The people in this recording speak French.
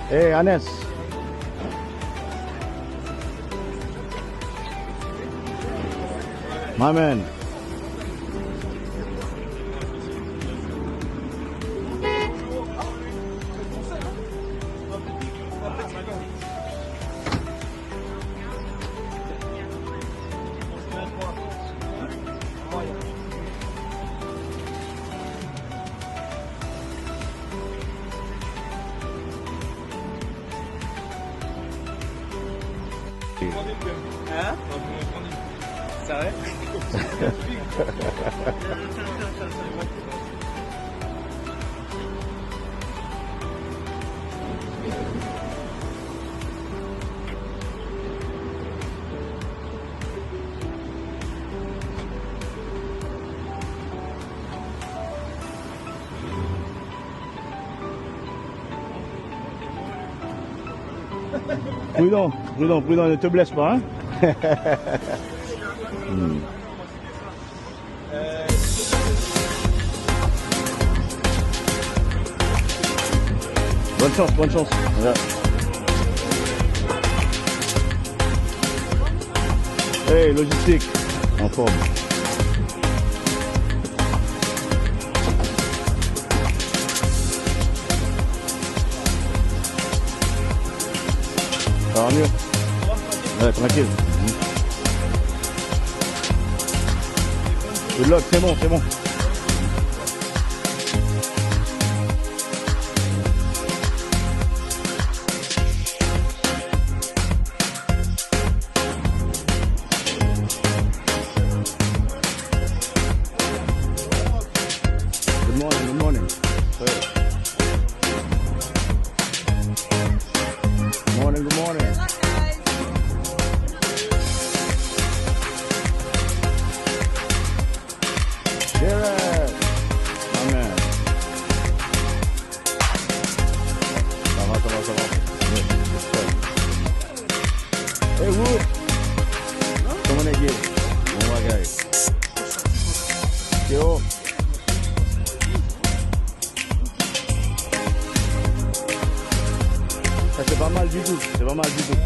Hey, Anes. My man. Hein? Ça va? Prudent, prudent, prudent, ne te blesse pas, hein? Bonne chance, bonne chance. Voilà. Hey, logistique, en forme. Ça va mieux? Ouais, tranquille. Good luck, c'est bon, c'est bon. Good morning, good morning. Hey. Good morning, good morning. Jared, my man. Ça va, ça va, ça va. Hey, Wood. Comment on est gay? Bon bagage. Yo. Ça c'est pas mal du tout, c'est pas mal du tout.